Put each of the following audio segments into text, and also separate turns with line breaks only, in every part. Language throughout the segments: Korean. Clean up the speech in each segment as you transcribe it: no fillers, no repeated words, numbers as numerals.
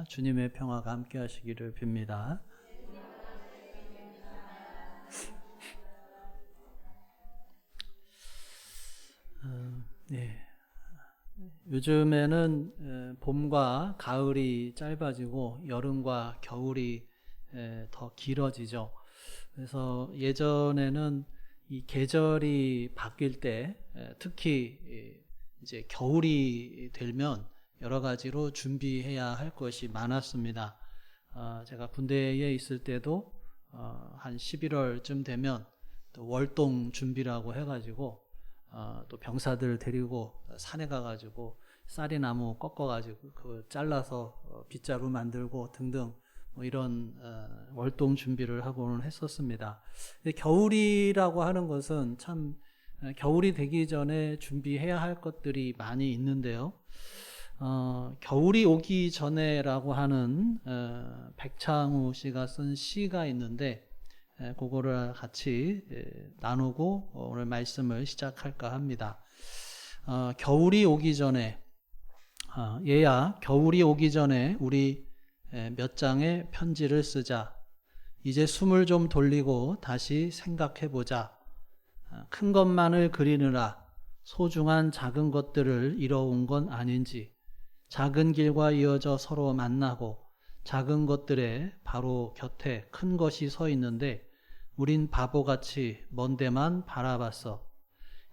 주님의 평화가 함께 하시기를 빕니다. 네. 요즘에는 봄과 가을이 짧아지고 여름과 겨울이 더 길어지죠. 그래서 예전에는 이 계절이 바뀔 때 특히 이제 겨울이 되면 여러 가지로 준비해야 할 것이 많았습니다. 제가 군대에 있을 때도 한 11월쯤 되면 또 월동 준비라고 해가지고 또 병사들 데리고 산에 가가지고 쌀이나무 꺾어가지고 그 잘라서 빗자루 만들고 등등 뭐 이런 월동 준비를 하고는 했었습니다. 겨울이라고 하는 것은 참 겨울이 되기 전에 준비해야 할 것들이 많이 있는데요. 겨울이 오기 전에라고 하는 백창우 씨가 쓴 시가 있는데 그거를 같이 나누고 오늘 말씀을 시작할까 합니다. 겨울이 오기 전에 얘야 겨울이 오기 전에 우리 몇 장의 편지를 쓰자. 이제 숨을 좀 돌리고 다시 생각해보자. 큰 것만을 그리느라 소중한 작은 것들을 잃어온 건 아닌지, 작은 길과 이어져 서로 만나고 작은 것들의 바로 곁에 큰 것이 서 있는데 우린 바보같이 먼 데만 바라봤어.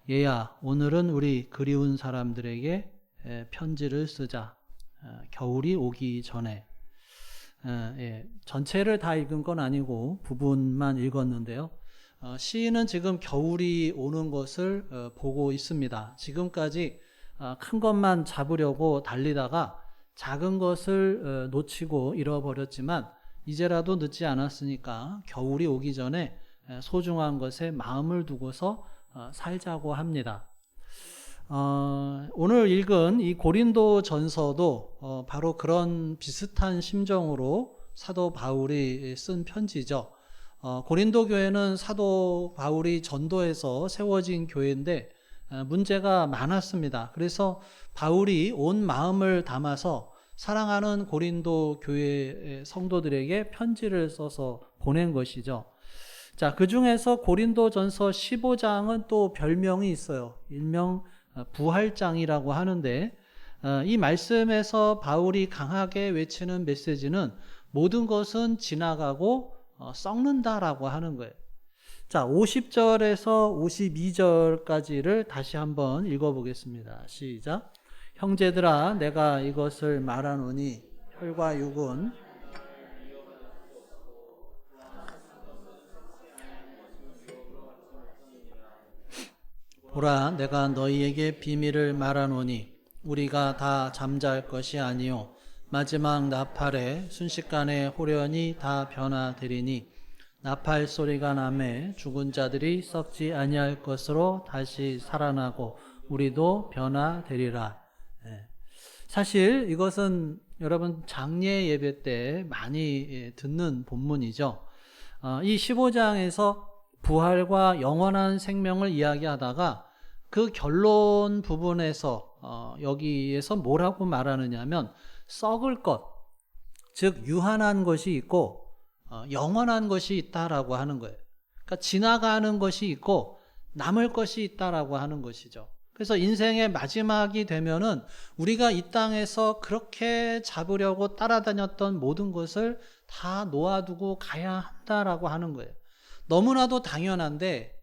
얘야, 오늘은 우리 그리운 사람들에게 편지를 쓰자. 겨울이 오기 전에. 전체를 다 읽은 건 아니고 부분만 읽었는데요. 시인은 지금 겨울이 오는 것을 보고 있습니다. 지금까지 큰 것만 잡으려고 달리다가 작은 것을 놓치고 잃어버렸지만 이제라도 늦지 않았으니까 겨울이 오기 전에 소중한 것에 마음을 두고서 살자고 합니다. 오늘 읽은 이 고린도 전서도 바로 그런 비슷한 심정으로 사도 바울이 쓴 편지죠. 고린도 교회는 사도 바울이 전도해서 세워진 교회인데 문제가 많았습니다. 그래서 바울이 온 마음을 담아서 사랑하는 고린도 교회 성도들에게 편지를 써서 보낸 것이죠. 자, 그 중에서 고린도 전서 15장은 또 별명이 있어요. 일명 부활장이라고 하는데 이 말씀에서 바울이 강하게 외치는 메시지는 모든 것은 지나가고 썩는다라고 하는 거예요. 자, 50절에서 52절까지를 다시 한번 읽어보겠습니다. 시작. 형제들아, 내가 이것을 말하노니 혈과 육은 보라, 내가 너희에게 비밀을 말하노니 우리가 다 잠잘 것이 아니요 마지막 나팔에 순식간에 호련히 다 변화되리니 나팔 소리가 나매 죽은 자들이 썩지 아니할 것으로 다시 살아나고 우리도 변화되리라. 사실 이것은 여러분 장례 예배 때 많이 듣는 본문이죠. 이 15장에서 부활과 영원한 생명을 이야기하다가 그 결론 부분에서 여기에서 뭐라고 말하느냐 하면 썩을 것, 즉 유한한 것이 있고 영원한 것이 있다라고 하는 거예요. 그러니까 지나가는 것이 있고 남을 것이 있다라고 하는 것이죠. 그래서 인생의 마지막이 되면은 우리가 이 땅에서 그렇게 잡으려고 따라다녔던 모든 것을 다 놓아두고 가야 한다라고 하는 거예요. 너무나도 당연한데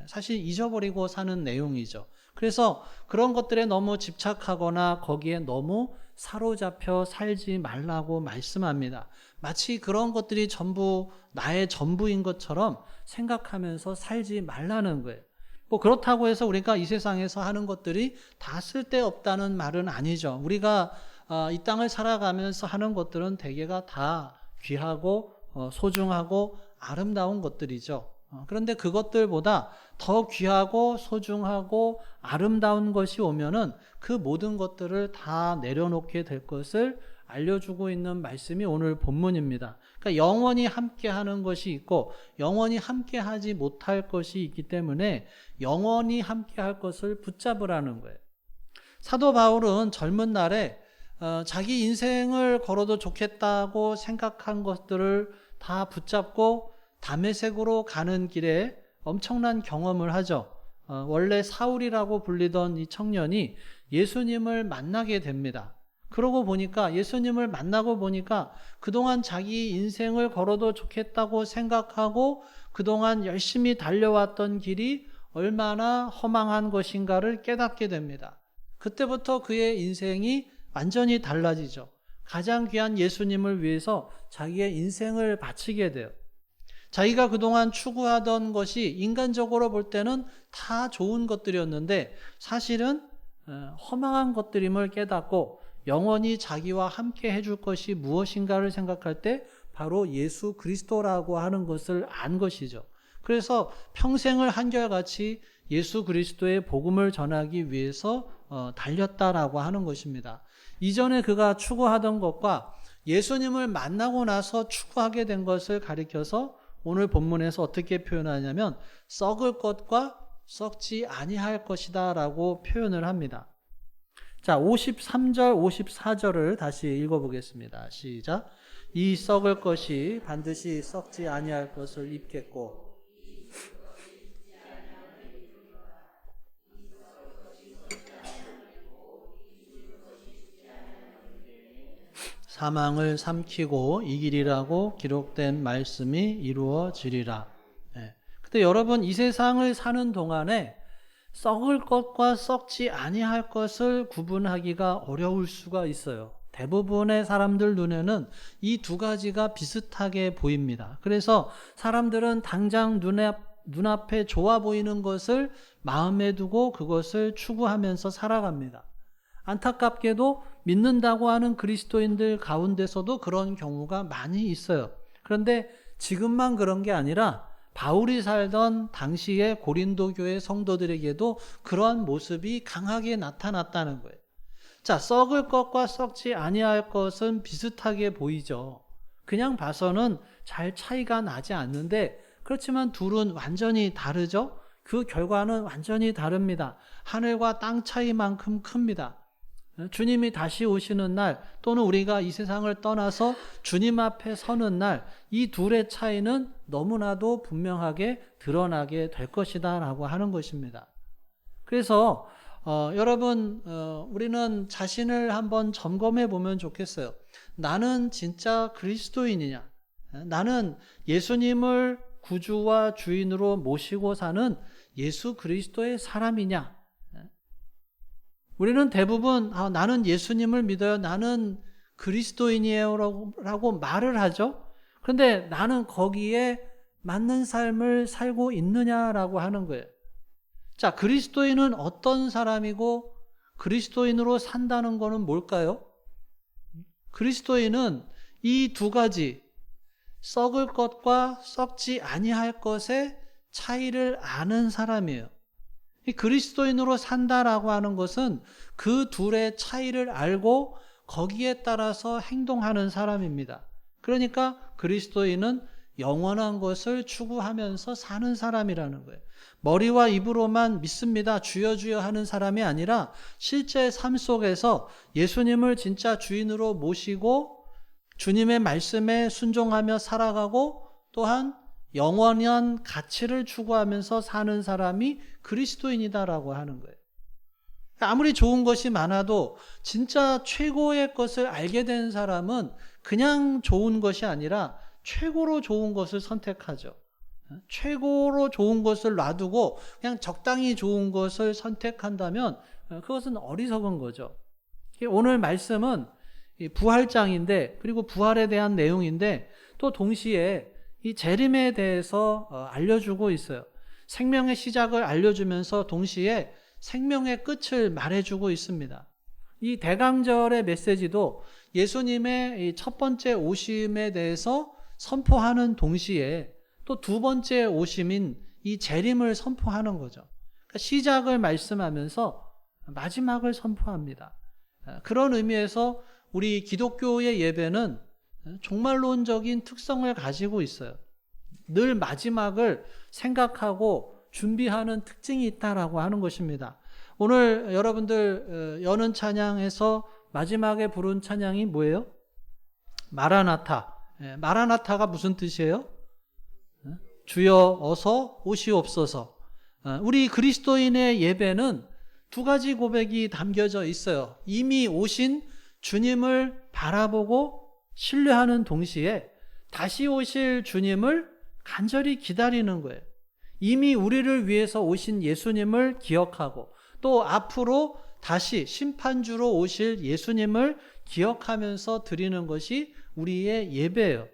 사실 잊어버리고 사는 내용이죠. 그래서 그런 것들에 너무 집착하거나 거기에 너무 사로잡혀 살지 말라고 말씀합니다. 마치 그런 것들이 전부 나의 전부인 것처럼 생각하면서 살지 말라는 거예요. 뭐 그렇다고 해서 우리가 이 세상에서 하는 것들이 다 쓸데없다는 말은 아니죠. 우리가 이 땅을 살아가면서 하는 것들은 대개가 다 귀하고 소중하고 아름다운 것들이죠. 그런데 그것들보다 더 귀하고 소중하고 아름다운 것이 오면은 그 모든 것들을 다 내려놓게 될 것을 알려주고 있는 말씀이 오늘 본문입니다. 그러니까 영원히 함께하는 것이 있고 영원히 함께하지 못할 것이 있기 때문에 영원히 함께할 것을 붙잡으라는 거예요. 사도 바울은 젊은 날에 자기 인생을 걸어도 좋겠다고 생각한 것들을 다 붙잡고 다메섹으로 가는 길에 엄청난 경험을 하죠. 원래 사울이라고 불리던 이 청년이 예수님을 만나게 됩니다. 그러고 보니까 예수님을 만나고 보니까 그동안 자기 인생을 걸어도 좋겠다고 생각하고 그동안 열심히 달려왔던 길이 얼마나 허망한 것인가를 깨닫게 됩니다. 그때부터 그의 인생이 완전히 달라지죠. 가장 귀한 예수님을 위해서 자기의 인생을 바치게 돼요. 자기가 그동안 추구하던 것이 인간적으로 볼 때는 다 좋은 것들이었는데 사실은 허망한 것들임을 깨닫고 영원히 자기와 함께 해줄 것이 무엇인가를 생각할 때 바로 예수 그리스도라고 하는 것을 안 것이죠. 그래서 평생을 한결같이 예수 그리스도의 복음을 전하기 위해서 달렸다라고 하는 것입니다. 이전에 그가 추구하던 것과 예수님을 만나고 나서 추구하게 된 것을 가리켜서 오늘 본문에서 어떻게 표현하냐면 썩을 것과 썩지 아니할 것이다 라고 표현을 합니다. 자, 53절, 54절을 다시 읽어보겠습니다. 시작. 이 썩을 것이 반드시 썩지 아니할 것을 입겠고 사망을 삼키고 이기리라고 기록된 말씀이 이루어지리라. 근데 여러분 이 세상을 사는 동안에 썩을 것과 썩지 아니할 것을 구분하기가 어려울 수가 있어요. 대부분의 사람들 눈에는 이 두 가지가 비슷하게 보입니다. 그래서 사람들은 당장 눈앞에 좋아 보이는 것을 마음에 두고 그것을 추구하면서 살아갑니다. 안타깝게도 믿는다고 하는 그리스도인들 가운데서도 그런 경우가 많이 있어요. 그런데 지금만 그런 게 아니라 바울이 살던 당시의 고린도 교회 성도들에게도 그러한 모습이 강하게 나타났다는 거예요. 자, 썩을 것과 썩지 아니할 것은 비슷하게 보이죠. 그냥 봐서는 잘 차이가 나지 않는데 그렇지만 둘은 완전히 다르죠. 그 결과는 완전히 다릅니다. 하늘과 땅 차이만큼 큽니다. 주님이 다시 오시는 날 또는 우리가 이 세상을 떠나서 주님 앞에 서는 날 이 둘의 차이는 너무나도 분명하게 드러나게 될 것이다 라고 하는 것입니다. 그래서 여러분 우리는 자신을 한번 점검해 보면 좋겠어요. 나는 진짜 그리스도인이냐? 나는 예수님을 구주와 주인으로 모시고 사는 예수 그리스도의 사람이냐? 우리는 대부분 나는 예수님을 믿어요. 나는 그리스도인이에요 라고 말을 하죠. 그런데 나는 거기에 맞는 삶을 살고 있느냐라고 하는 거예요. 자, 그리스도인은 어떤 사람이고 그리스도인으로 산다는 것은 뭘까요? 그리스도인은 이 두 가지 썩을 것과 썩지 아니할 것의 차이를 아는 사람이에요. 이 그리스도인으로 산다라고 하는 것은 그 둘의 차이를 알고 거기에 따라서 행동하는 사람입니다. 그러니까 그리스도인은 영원한 것을 추구하면서 사는 사람이라는 거예요. 머리와 입으로만 믿습니다. 주여 주여 하는 사람이 아니라 실제 삶 속에서 예수님을 진짜 주인으로 모시고 주님의 말씀에 순종하며 살아가고 또한 영원한 가치를 추구하면서 사는 사람이 그리스도인이다라고 하는 거예요. 아무리 좋은 것이 많아도 진짜 최고의 것을 알게 된 사람은 그냥 좋은 것이 아니라 최고로 좋은 것을 선택하죠. 최고로 좋은 것을 놔두고 그냥 적당히 좋은 것을 선택한다면 그것은 어리석은 거죠. 오늘 말씀은 부활장인데 그리고 부활에 대한 내용인데 또 동시에 이 재림에 대해서 알려주고 있어요. 생명의 시작을 알려주면서 동시에 생명의 끝을 말해주고 있습니다. 이 대강절의 메시지도 예수님의 첫 번째 오심에 대해서 선포하는 동시에 또 두 번째 오심인 이 재림을 선포하는 거죠. 그러니까 시작을 말씀하면서 마지막을 선포합니다. 그런 의미에서 우리 기독교의 예배는 종말론적인 특성을 가지고 있어요. 늘 마지막을 생각하고 준비하는 특징이 있다라고 하는 것입니다. 오늘 여러분들 여는 찬양에서 마지막에 부른 찬양이 뭐예요? 마라나타. 마라나타가 무슨 뜻이에요? 주여 어서 오시옵소서. 우리 그리스도인의 예배는 두 가지 고백이 담겨져 있어요. 이미 오신 주님을 바라보고 신뢰하는 동시에 다시 오실 주님을 간절히 기다리는 거예요. 이미 우리를 위해서 오신 예수님을 기억하고 또 앞으로 다시 심판주로 오실 예수님을 기억하면서 드리는 것이 우리의 예배예요.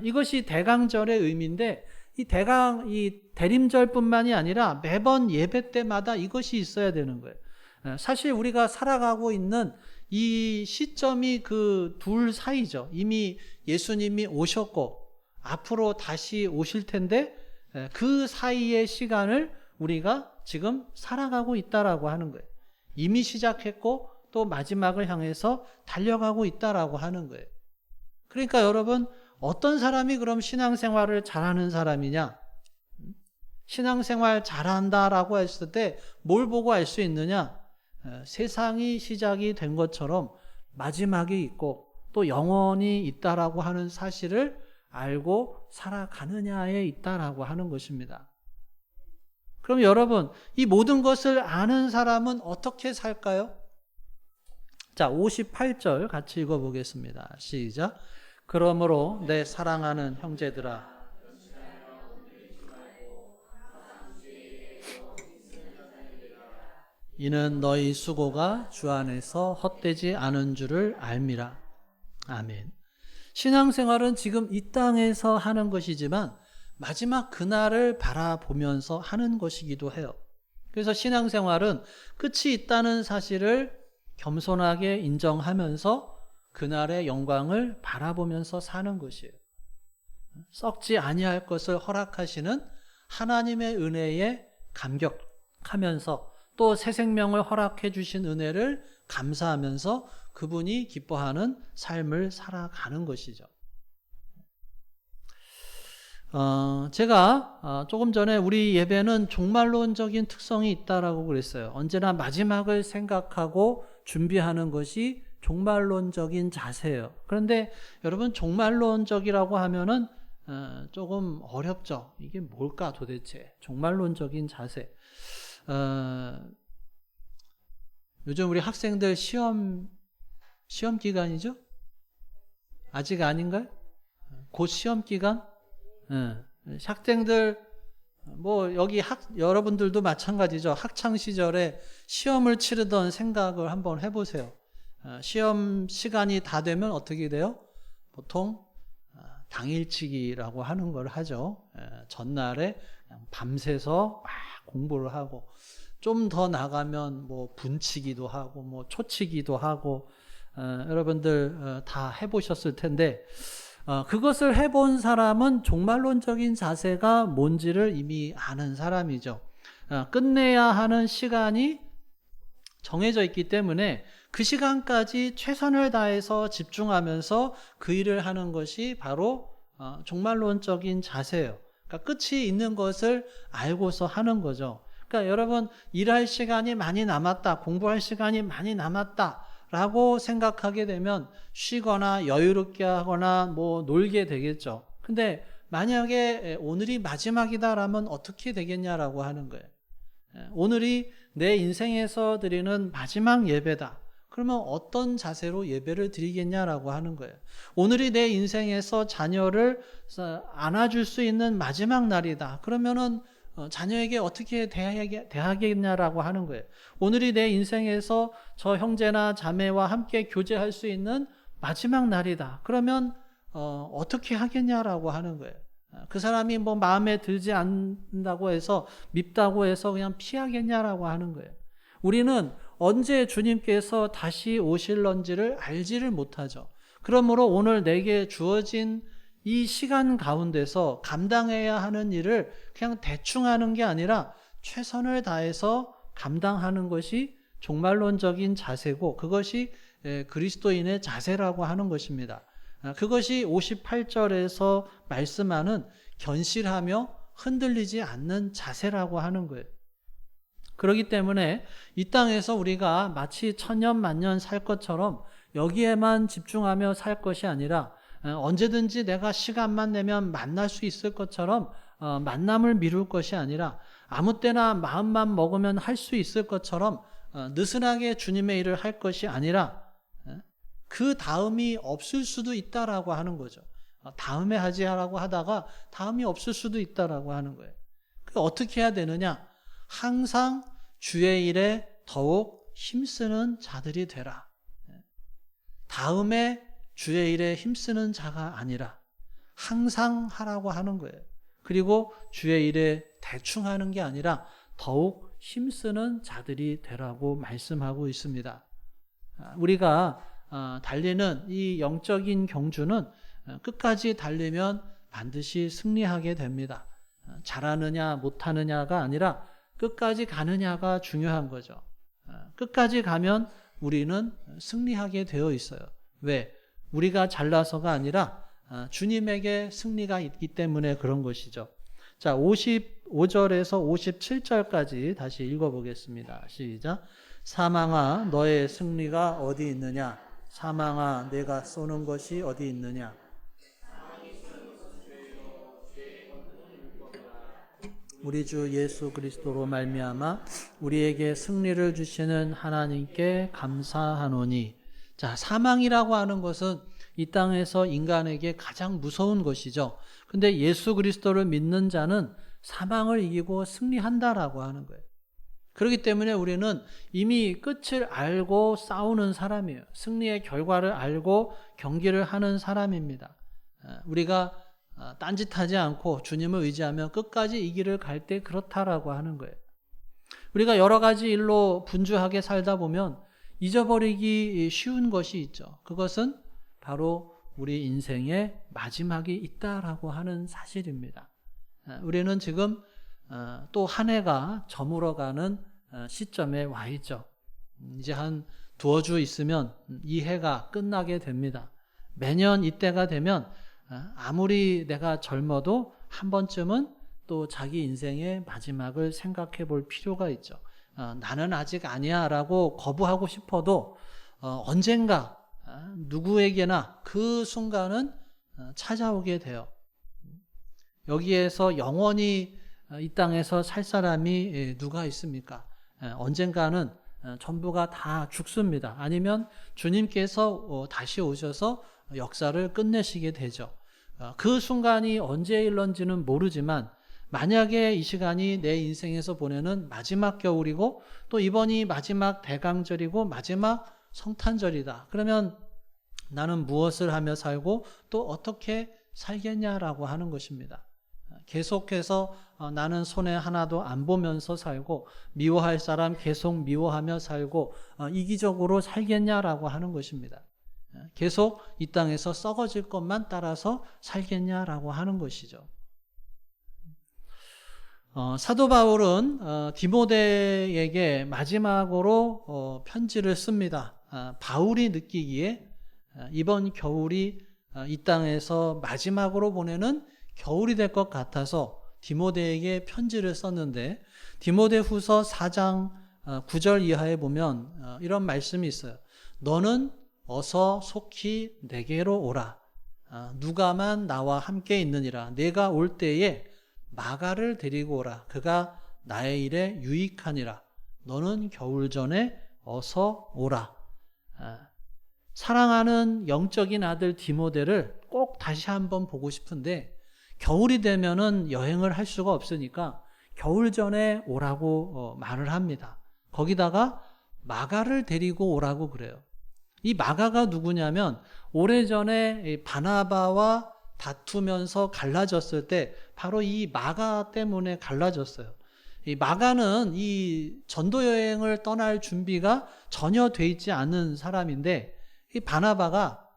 이것이 대강절의 의미인데 이 대림절뿐만이 아니라 매번 예배 때마다 이것이 있어야 되는 거예요. 사실 우리가 살아가고 있는 이 시점이 그 둘 사이죠. 이미 예수님이 오셨고 앞으로 다시 오실 텐데 그 사이의 시간을 우리가 지금 살아가고 있다라고 하는 거예요. 이미 시작했고 또 마지막을 향해서 달려가고 있다라고 하는 거예요. 그러니까 여러분, 어떤 사람이 그럼 신앙생활을 잘하는 사람이냐? 신앙생활 잘한다라고 했을 때 뭘 보고 알 수 있느냐? 세상이 시작이 된 것처럼 마지막이 있고 또 영원히 있다라고 하는 사실을 알고 살아가느냐에 있다라고 하는 것입니다. 그럼 여러분, 이 모든 것을 아는 사람은 어떻게 살까요? 자, 58절 같이 읽어보겠습니다. 시작. 그러므로 내 사랑하는 형제들아, 이는 너희 수고가 주 안에서 헛되지 않은 줄을 알미라. 아멘. 신앙생활은 지금 이 땅에서 하는 것이지만 마지막 그날을 바라보면서 하는 것이기도 해요. 그래서 신앙생활은 끝이 있다는 사실을 겸손하게 인정하면서 그날의 영광을 바라보면서 사는 것이에요. 썩지 아니할 것을 허락하시는 하나님의 은혜에 감격하면서 또 새 생명을 허락해 주신 은혜를 감사하면서 그분이 기뻐하는 삶을 살아가는 것이죠. 제가 조금 전에 우리 예배는 종말론적인 특성이 있다라고 그랬어요. 언제나 마지막을 생각하고 준비하는 것이 종말론적인 자세예요. 그런데 여러분, 종말론적이라고 하면은 조금 어렵죠. 이게 뭘까 도대체? 종말론적인 자세. 요즘 우리 학생들 시험 기간이죠? 아직 아닌가요? 곧 시험 기간? 학생들 여기 여러분들도 마찬가지죠. 학창 시절에 시험을 치르던 생각을 한번 해보세요. 시험 시간이 다 되면 어떻게 돼요? 보통 당일치기라고 하는 걸 하죠. 전날에 밤새서 막 공부를 하고 좀 더 나가면 분치기도 하고 초치기도 하고 여러분들 다 해보셨을 텐데 그것을 해본 사람은 종말론적인 자세가 뭔지를 이미 아는 사람이죠. 끝내야 하는 시간이 정해져 있기 때문에 그 시간까지 최선을 다해서 집중하면서 그 일을 하는 것이 바로 종말론적인 자세예요. 그러니까 끝이 있는 것을 알고서 하는 거죠. 그러니까 여러분, 일할 시간이 많이 남았다, 공부할 시간이 많이 남았다 라고 생각하게 되면 쉬거나 여유롭게 하거나 놀게 되겠죠. 근데 만약에 오늘이 마지막이다라면 어떻게 되겠냐라고 하는 거예요. 오늘이 내 인생에서 드리는 마지막 예배다. 그러면 어떤 자세로 예배를 드리겠냐라고 하는 거예요. 오늘이 내 인생에서 자녀를 안아줄 수 있는 마지막 날이다. 그러면은 자녀에게 어떻게 대하겠냐라고 하는 거예요. 오늘이 내 인생에서 저 형제나 자매와 함께 교제할 수 있는 마지막 날이다. 그러면 어떻게 하겠냐라고 하는 거예요. 그 사람이 마음에 들지 않는다고 해서 밉다고 해서 그냥 피하겠냐라고 하는 거예요. 우리는 언제 주님께서 다시 오실런지를 알지를 못하죠. 그러므로 오늘 내게 주어진 이 시간 가운데서 감당해야 하는 일을 그냥 대충 하는 게 아니라 최선을 다해서 감당하는 것이 종말론적인 자세고 그것이 그리스도인의 자세라고 하는 것입니다. 그것이 58절에서 말씀하는 견실하며 흔들리지 않는 자세라고 하는 거예요. 그렇기 때문에 이 땅에서 우리가 마치 천년 만년 살 것처럼 여기에만 집중하며 살 것이 아니라 언제든지 내가 시간만 내면 만날 수 있을 것처럼 만남을 미룰 것이 아니라 아무 때나 마음만 먹으면 할 수 있을 것처럼 느슨하게 주님의 일을 할 것이 아니라 그 다음이 없을 수도 있다라고 하는 거죠. 다음에 하지라고 하다가 다음이 없을 수도 있다라고 하는 거예요. 어떻게 해야 되느냐? 항상 주의 일에 더욱 힘쓰는 자들이 되라. 다음에 주의 일에 힘쓰는 자가 아니라 항상 하라고 하는 거예요. 그리고 주의 일에 대충 하는 게 아니라 더욱 힘쓰는 자들이 되라고 말씀하고 있습니다. 우리가 달리는 이 영적인 경주는 끝까지 달리면 반드시 승리하게 됩니다. 잘하느냐 못하느냐가 아니라 끝까지 가느냐가 중요한 거죠. 끝까지 가면 우리는 승리하게 되어 있어요. 왜? 우리가 잘나서가 아니라 주님에게 승리가 있기 때문에 그런 것이죠. 자, 55절에서 57절까지 다시 읽어보겠습니다. 시작. 사망아 너의 승리가 어디 있느냐? 사망아 내가 쏘는 것이 어디 있느냐? 우리 주 예수 그리스도로 말미암아 우리에게 승리를 주시는 하나님께 감사하노니. 자, 사망이라고 하는 것은 이 땅에서 인간에게 가장 무서운 것이죠. 근데 예수 그리스도를 믿는 자는 사망을 이기고 승리한다라고 하는 거예요. 그렇기 때문에 우리는 이미 끝을 알고 싸우는 사람이에요. 승리의 결과를 알고 경기를 하는 사람입니다. 우리가 딴짓하지 않고 주님을 의지하며 끝까지 이 길을 갈 때 그렇다라고 하는 거예요. 우리가 여러 가지 일로 분주하게 살다 보면 잊어버리기 쉬운 것이 있죠. 그것은 바로 우리 인생의 마지막이 있다라고 하는 사실입니다. 우리는 지금 또 한 해가 저물어가는 시점에 와 있죠. 이제 한 두어 주 있으면 이 해가 끝나게 됩니다. 매년 이때가 되면 아무리 내가 젊어도 한 번쯤은 또 자기 인생의 마지막을 생각해 볼 필요가 있죠. 나는 아직 아니야 라고 거부하고 싶어도 언젠가 누구에게나 그 순간은 찾아오게 돼요. 여기에서 영원히 이 땅에서 살 사람이 누가 있습니까? 언젠가는 전부가 다 죽습니다. 아니면 주님께서 다시 오셔서 역사를 끝내시게 되죠. 그 순간이 언제 일런지는 모르지만 만약에 이 시간이 내 인생에서 보내는 마지막 겨울이고 또 이번이 마지막 대강절이고 마지막 성탄절이다. 그러면 나는 무엇을 하며 살고 또 어떻게 살겠냐라고 하는 것입니다. 계속해서 나는 손에 하나도 안 보면서 살고 미워할 사람 계속 미워하며 살고 이기적으로 살겠냐라고 하는 것입니다. 계속 이 땅에서 썩어질 것만 따라서 살겠냐라고 하는 것이죠. 사도 바울은 디모데에게 마지막으로 편지를 씁니다. 바울이 느끼기에 이번 겨울이 이 땅에서 마지막으로 보내는 겨울이 될 것 같아서 디모데에게 편지를 썼는데 디모데후서 4장 9절 이하에 보면 이런 말씀이 있어요. 너는 어서 속히 내게로 오라. 누가만 나와 함께 있느니라. 내가 올 때에 마가를 데리고 오라. 그가 나의 일에 유익하니라. 너는 겨울 전에 어서 오라. 사랑하는 영적인 아들 디모데를 꼭 다시 한번 보고 싶은데 겨울이 되면은 여행을 할 수가 없으니까 겨울 전에 오라고 말을 합니다. 거기다가 마가를 데리고 오라고 그래요. 이 마가가 누구냐면 오래전에 바나바와 다투면서 갈라졌을 때 바로 이 마가 때문에 갈라졌어요. 이 마가는 이 전도 여행을 떠날 준비가 전혀 돼 있지 않은 사람인데 이 바나바가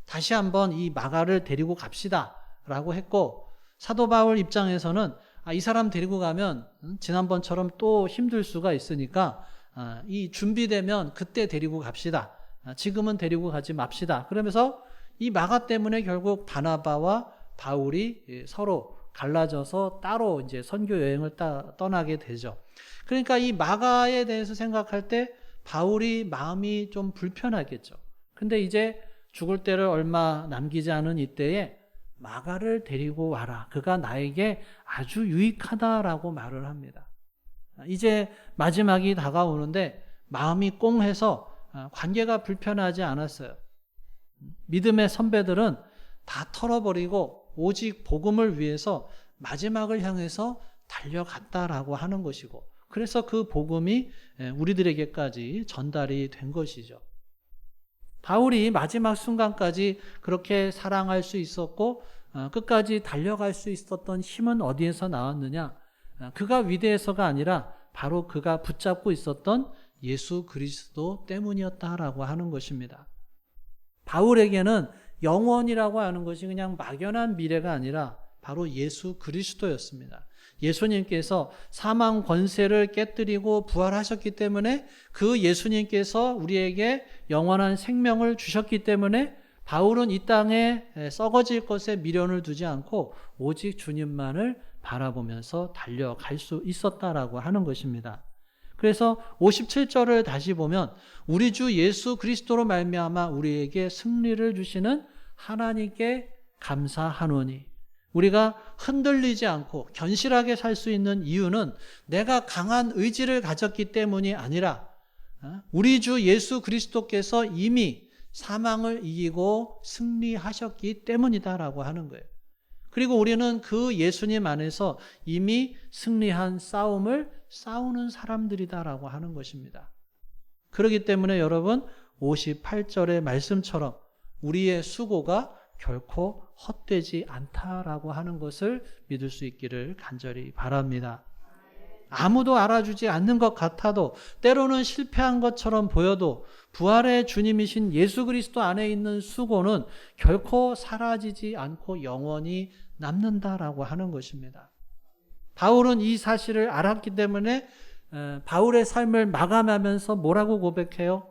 다시 한번 이 마가를 데리고 갑시다 라고 했고 사도 바울 입장에서는 이 사람 데리고 가면 지난번처럼 또 힘들 수가 있으니까 이 준비되면 그때 데리고 갑시다. 지금은 데리고 가지 맙시다. 그러면서 이 마가 때문에 결국 바나바와 바울이 서로 갈라져서 따로 이제 선교 여행을 떠나게 되죠. 그러니까 이 마가에 대해서 생각할 때 바울이 마음이 좀 불편하겠죠. 근데 이제 죽을 때를 얼마 남기지 않은 이때에 마가를 데리고 와라. 그가 나에게 아주 유익하다라고 말을 합니다. 이제 마지막이 다가오는데 마음이 꽁해서 관계가 불편하지 않았어요. 믿음의 선배들은 다 털어버리고 오직 복음을 위해서 마지막을 향해서 달려갔다라고 하는 것이고, 그래서 그 복음이 우리들에게까지 전달이 된 것이죠. 바울이 마지막 순간까지 그렇게 사랑할 수 있었고 끝까지 달려갈 수 있었던 힘은 어디에서 나왔느냐? 그가 위대해서가 아니라 바로 그가 붙잡고 있었던 예수 그리스도 때문이었다라고 하는 것입니다. 바울에게는 영원이라고 하는 것이 그냥 막연한 미래가 아니라 바로 예수 그리스도였습니다. 예수님께서 사망 권세를 깨뜨리고 부활하셨기 때문에 그 예수님께서 우리에게 영원한 생명을 주셨기 때문에 바울은 이 땅에 썩어질 것에 미련을 두지 않고 오직 주님만을 바라보면서 달려갈 수 있었다라고 하는 것입니다. 그래서 57절을 다시 보면 우리 주 예수 그리스도로 말미암아 우리에게 승리를 주시는 하나님께 감사하노니, 우리가 흔들리지 않고 견실하게 살 수 있는 이유는 내가 강한 의지를 가졌기 때문이 아니라 우리 주 예수 그리스도께서 이미 사망을 이기고 승리하셨기 때문이다라고 하는 거예요. 그리고 우리는 그 예수님 안에서 이미 승리한 싸움을 싸우는 사람들이다라고 하는 것입니다. 그렇기 때문에 여러분 58절의 말씀처럼 우리의 수고가 결코 헛되지 않다라고 하는 것을 믿을 수 있기를 간절히 바랍니다. 아무도 알아주지 않는 것 같아도, 때로는 실패한 것처럼 보여도 부활의 주님이신 예수 그리스도 안에 있는 수고는 결코 사라지지 않고 영원히 남는다라고 하는 것입니다. 바울은 이 사실을 알았기 때문에 바울의 삶을 마감하면서 뭐라고 고백해요?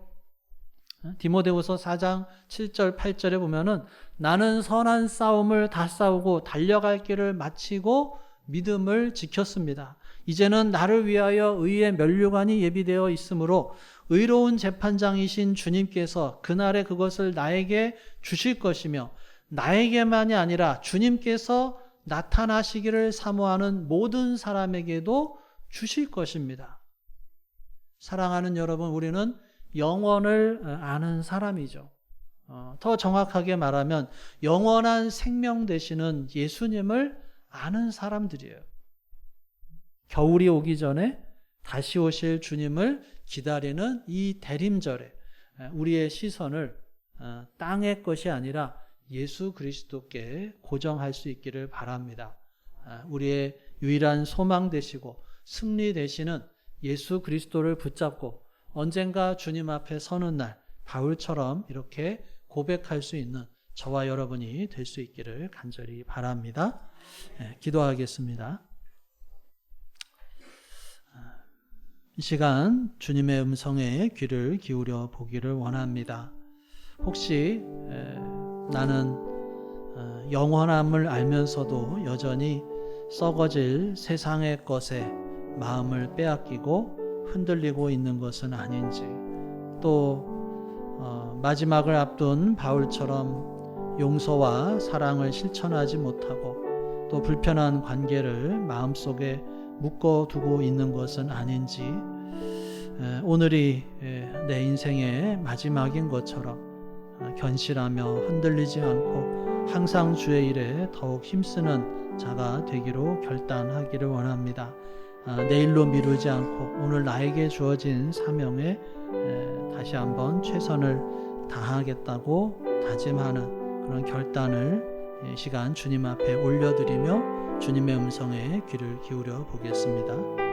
디모데후서 4장 7절 8절에 보면은 나는 선한 싸움을 다 싸우고 달려갈 길을 마치고 믿음을 지켰습니다. 이제는 나를 위하여 의의 면류관이 예비되어 있으므로 의로운 재판장이신 주님께서 그날에 그것을 나에게 주실 것이며 나에게만이 아니라 주님께서 나타나시기를 사모하는 모든 사람에게도 주실 것입니다. 사랑하는 여러분, 우리는 영원을 아는 사람이죠. 더 정확하게 말하면 영원한 생명 되시는 예수님을 아는 사람들이에요. 겨울이 오기 전에 다시 오실 주님을 기다리는 이 대림절에 우리의 시선을 땅의 것이 아니라 예수 그리스도께 고정할 수 있기를 바랍니다. 우리의 유일한 소망 되시고 승리 되시는 예수 그리스도를 붙잡고 언젠가 주님 앞에 서는 날 바울처럼 이렇게 고백할 수 있는 저와 여러분이 될 수 있기를 간절히 바랍니다. 기도하겠습니다. 이 시간 주님의 음성에 귀를 기울여 보기를 원합니다. 혹시 나는 영원함을 알면서도 여전히 썩어질 세상의 것에 마음을 빼앗기고 흔들리고 있는 것은 아닌지, 또 마지막을 앞둔 바울처럼 용서와 사랑을 실천하지 못하고 또 불편한 관계를 마음속에 묶어두고 있는 것은 아닌지, 오늘이 내 인생의 마지막인 것처럼 견실하며 흔들리지 않고 항상 주의 일에 더욱 힘쓰는 자가 되기로 결단하기를 원합니다. 내일로 미루지 않고 오늘 나에게 주어진 사명에 다시 한번 최선을 다하겠다고 다짐하는 그런 결단을 이 시간 주님 앞에 올려드리며 주님의 음성에 귀를 기울여 보겠습니다.